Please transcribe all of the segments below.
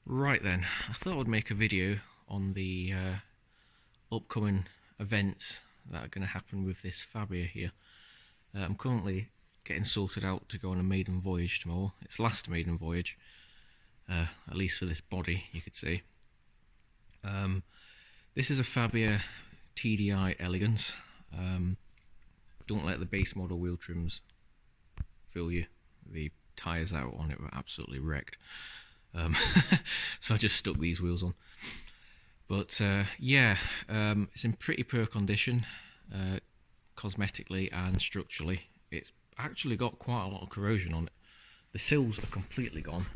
Right then, I thought I'd make a video on the upcoming events that are going to happen with this Fabia here. I'm currently getting sorted out to go on a maiden voyage tomorrow. It's last maiden voyage, at least for this body, you could say. This is a Fabia TDI Elegance. Don't let the base model wheel trims fool you. The tyres out on it were absolutely wrecked. So I just stuck these wheels on. But yeah, it's in pretty poor condition, cosmetically and structurally. It's actually got quite a lot of corrosion on it. The sills are completely gone.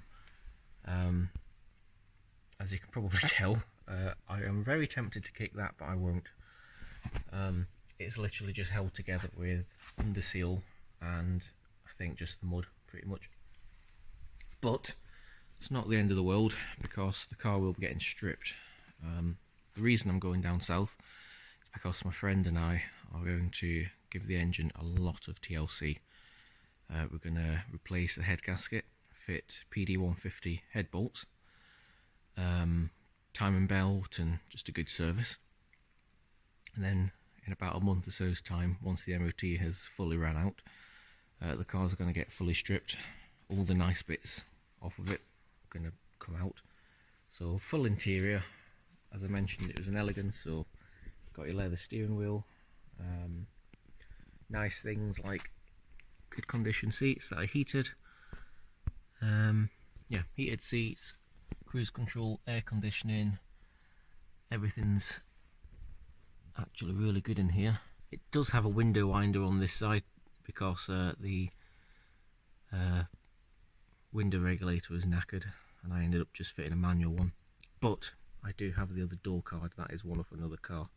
As you can probably tell, I am very tempted to kick that, but I won't. It's literally just held together with under seal and I think just the mud, pretty much. But it's not the end of the world because the car will be getting stripped. The reason I'm going down south is because my friend and I are going to give the engine a lot of TLC. We're going to replace the head gasket, fit PD150 head bolts, timing belt and just a good service. And then in about a month or so's time, once the MOT has fully ran out, the cars are going to get fully stripped. All the nice bits off of it are going to come out. So full interior, as I mentioned, it was an Elegance, so got your leather steering wheel, nice things like good condition seats that are heated, yeah, heated seats, cruise control, air conditioning, everything's actually really good in here. It does have a window winder on this side because the window regulator was knackered and I ended up just fitting a manual one, but I do have the other door card. That is one of another car.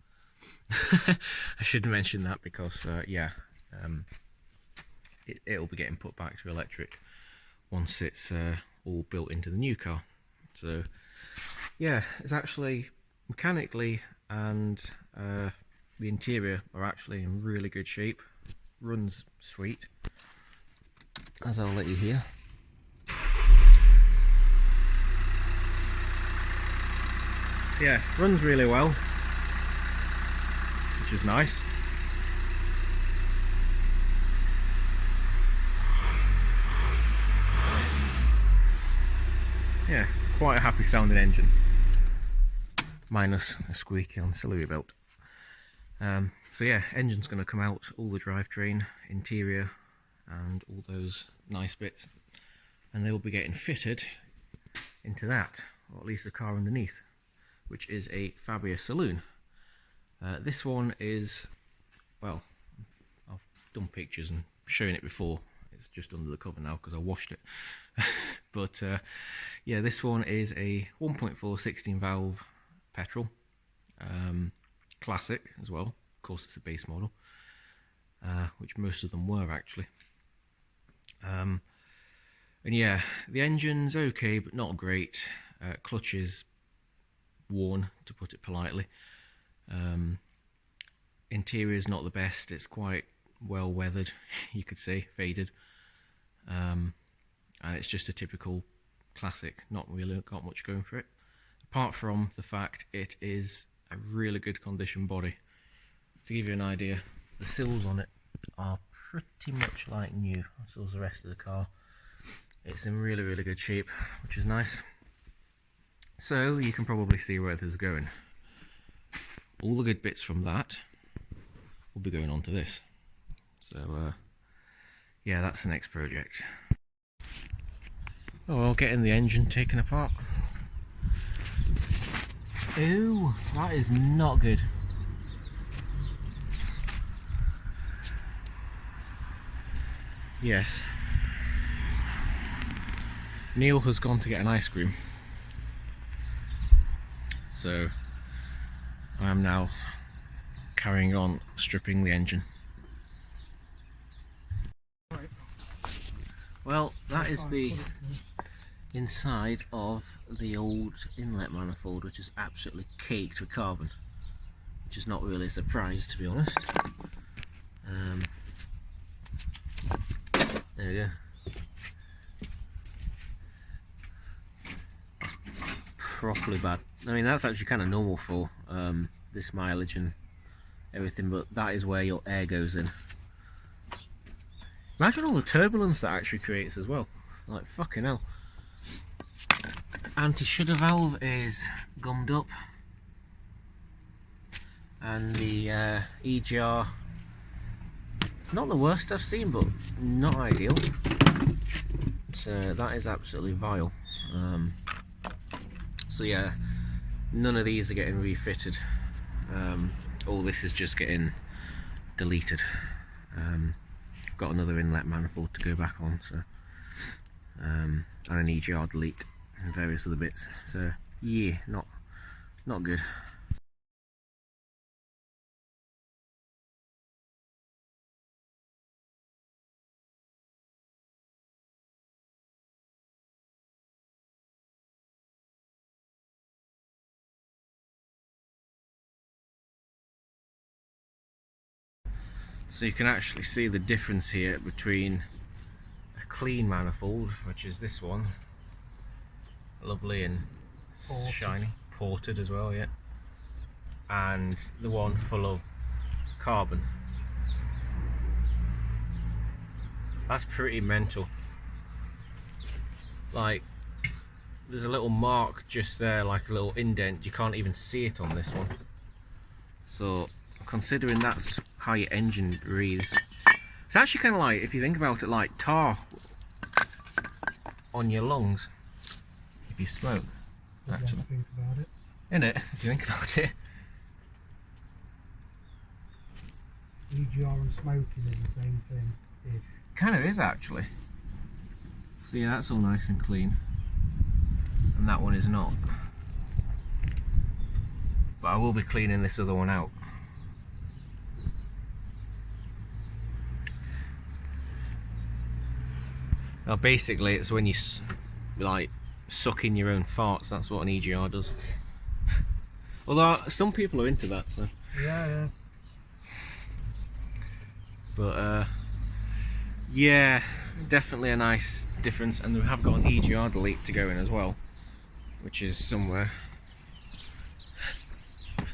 I should mention that because yeah, it'll be getting put back to electric once it's all built into the new car. So yeah, it's actually mechanically and the interior are actually in really good shape. Runs sweet, as I'll let you hear. Yeah, runs really well, which is nice. Yeah, quite a happy sounding engine, minus a squeaky on the Saloon belt. So yeah, engine's going to come out, all the drivetrain, interior and all those nice bits, and they will be getting fitted into that, or at least the car underneath, which is a Fabia Saloon. This one is, well, I've done pictures and shown it before. It's just under the cover now because I washed it. But yeah, this one is a 1.4 16 valve petrol, classic as well. Of course, it's a base model, which most of them were actually. And yeah, the engine's okay, but not great. Clutch is worn, to put it politely. Interior is not the best. It's quite well weathered, you could say, faded, and it's just a typical classic, not really got much going for it, apart from the fact it is a really good condition body. To give you an idea, the sills on it are pretty much like new, so is the rest of the car. It's in really good shape, which is nice. So you can probably see where this is going. All the good bits from that will be going on to this. So yeah, that's the next project. Oh well, getting the engine taken apart. Ooh, that is not good. Yes. Neil has gone to get an ice cream. So I am now carrying on stripping the engine. Well, that is the inside of the old inlet manifold, which is absolutely caked with carbon, which is not really a surprise, to be honest. There we go. properly bad. I mean, that's actually kind of normal for this mileage and everything, but that is where your air goes in. Imagine all the turbulence that actually creates as well. Like, fucking hell. Anti-shudder valve is gummed up, and the EGR, not the worst I've seen, but not ideal. So that is absolutely vile. So yeah, none of these are getting refitted. All this is just getting deleted. Got another inlet manifold to go back on, so and an EGR delete and various other bits. So yeah, not good. So you can actually see the difference here between a clean manifold, which is this one, lovely and shiny, ported as well, yeah, and the one full of carbon. That's pretty mental. Like, there's a little mark just there, like a little indent. You can't even see it on this one. So considering that's how your engine breathes, it's actually kind of like, if you think about it, like tar on your lungs if you smoke. Actually, think about it. Isn't it? If you think about it. EGR and smoking is the same thing. Kind of is actually. So yeah, that's all nice and clean, and that one is not. But I will be cleaning this other one out. Now basically it's when you like suck in your own farts, that's what an EGR does. Although some people are into that, so. Yeah. But yeah, definitely a nice difference, and we have got an EGR delete to go in as well, which is somewhere. I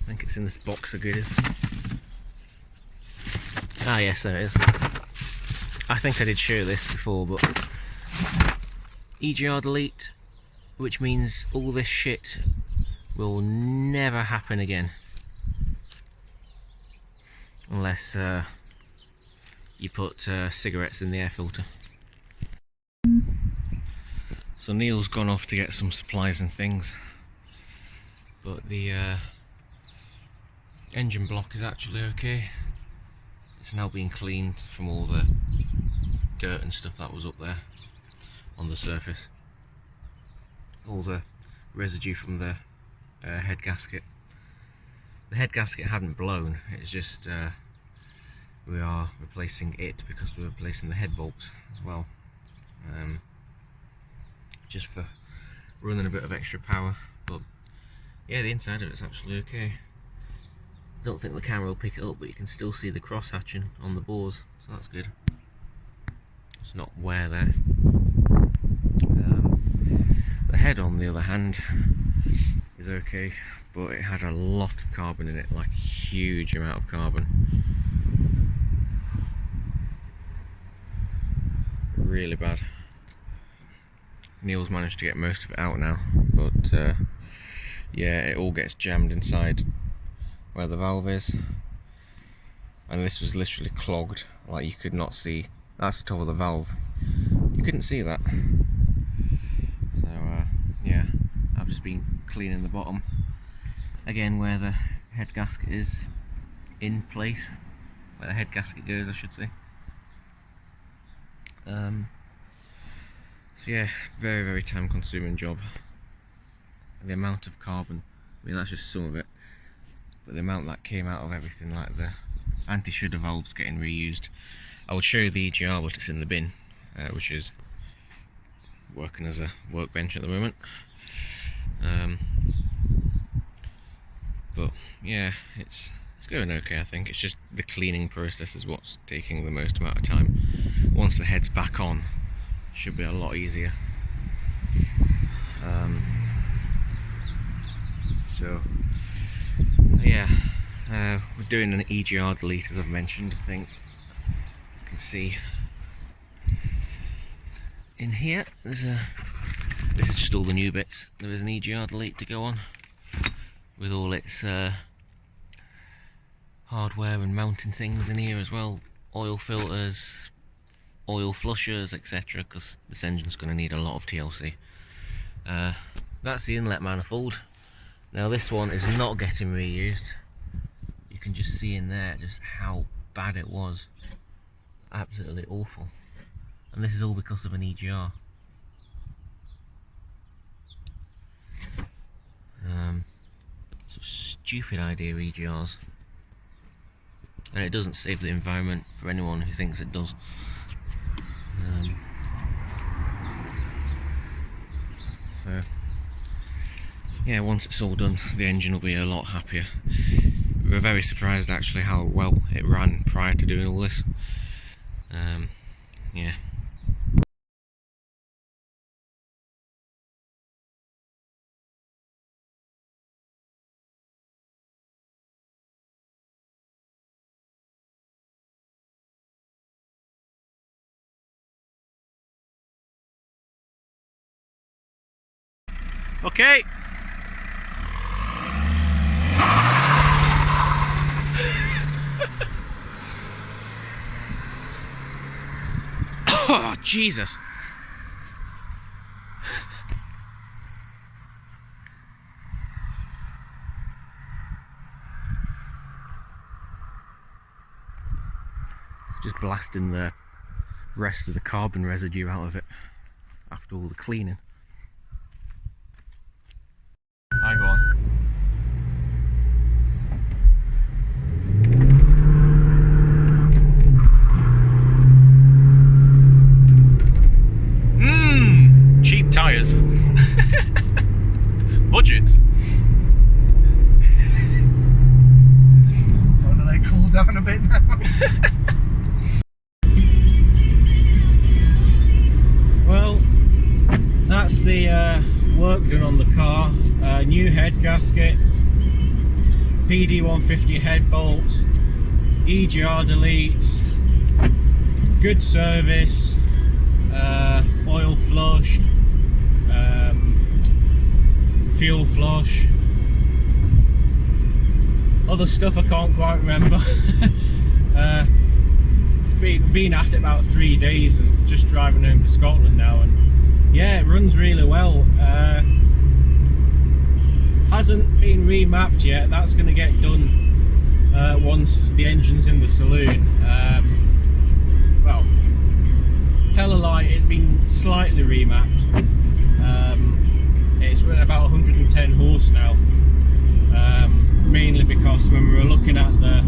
think it's in this box of goodies. Ah yes, there it is. I think I did show this before, but EGR delete, which means all this shit will never happen again. Unless you put cigarettes in the air filter. So Neil's gone off to get some supplies and things, but the engine block is actually okay. It's now being cleaned from all the dirt and stuff that was up there on the surface. All the residue from the head gasket. The head gasket hadn't blown, it's just we are replacing it because we're replacing the head bolts as well, just for running a bit of extra power. But yeah, the inside of it's actually okay. Don't think the camera will pick it up, but you can still see the cross hatching on the bores, so that's good. It's not wear there. The head, on the other hand, is okay, but it had a lot of carbon in it, like a huge amount of carbon. Really bad. Neil's managed to get most of it out now, but yeah, it all gets jammed inside where the valve is, and this was literally clogged, like you could not see. That's the top of the valve, you couldn't see that. So yeah, I've just been cleaning the bottom again, where the head gasket is in place, where the head gasket goes, I should say. So yeah, very, very time consuming job. The amount of carbon, I mean that's just some of it, but the amount that came out of everything, like the anti-shudder valves getting reused. I would show you the EGR, but it's in the bin, which is working as a workbench at the moment. But yeah, it's going okay. I think it's just the cleaning process is what's taking the most amount of time. Once the head's back on, it should be a lot easier. So yeah, we're doing an EGR delete, as I've mentioned. I think you can see in here this is just all the new bits. There is an EGR delete to go on with all its hardware and mounting things in here as well, oil filters, oil flushers, etc., because this engine's going to need a lot of TLC. That's the inlet manifold. Now this one is not getting reused. You can just see in there just how bad it was. Absolutely awful. And this is all because of an EGR. It's a stupid idea, EGRs. And it doesn't save the environment for anyone who thinks it does. So yeah, once it's all done, the engine will be a lot happier. We were very surprised actually how well it ran prior to doing all this. Yeah. Okay. Oh, Jesus. Just blasting the rest of the carbon residue out of it after all the cleaning. I go on. Cheap tyres. Budgets. Want to let cool down a bit now? Well, that's the work done on the car. New head gasket, PD150 head bolts, EGR deletes, good service, oil flush, fuel flush, other stuff I can't quite remember. It's been at it about 3 days and just driving home to Scotland now, and yeah, it runs really well. Hasn't been remapped yet. That's going to get done once the engine's in the saloon. Well, tell a lie, it's been slightly remapped. It's running about 110 horse now, mainly because when we were looking at the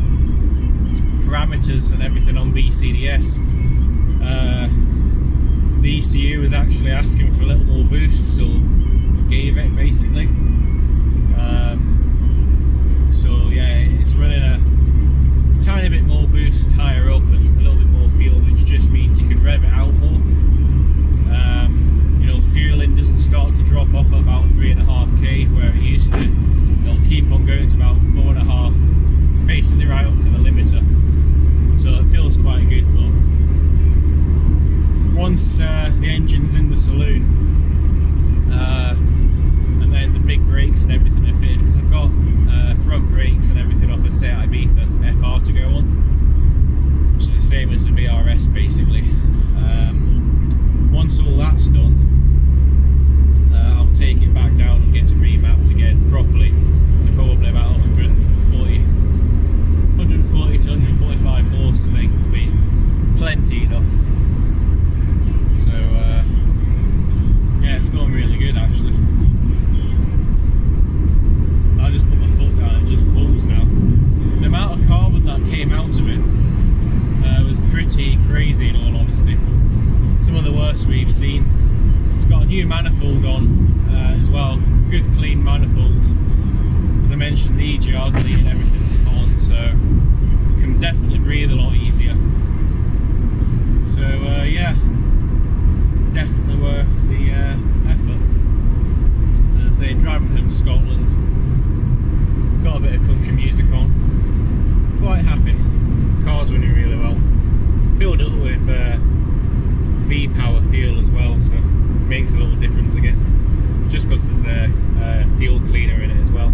parameters and everything on VCDS, the ECU was actually asking for a little more boost, so gave it basically. So yeah, it's running a tiny bit more boost higher up and a little bit more fuel, which just means you can rev it out more. You know, fueling doesn't start to drop off at about 3.5k where it used to. It'll keep on going to about 4.5, basically right up to the limiter. So it feels quite good, but once the engine's in the saloon, and then the big brakes and everything are fitted, because I've got front brakes and everything off a Sedan Ibiza FR to go on, which is the same as the VRS basically. Once all that's done, I'll take it back down and get it remapped again properly to probably about 140 to 145 horse, I think will be plenty enough. So yeah, it's going really good actually. I just put my foot down and it just pulls now. The amount of carbon that came out of it was pretty crazy in all honesty. Some of the worst we've seen. It's got a new manifold on as well, good clean manifold. As I mentioned, the EGR delete and everything's on, so you can definitely breathe a lot easier. So yeah, definitely worth the effort. country music on. Quite happy. Car's running really well. Filled it up with V-Power fuel as well, so it makes a little difference, I guess. Just because there's a fuel cleaner in it as well.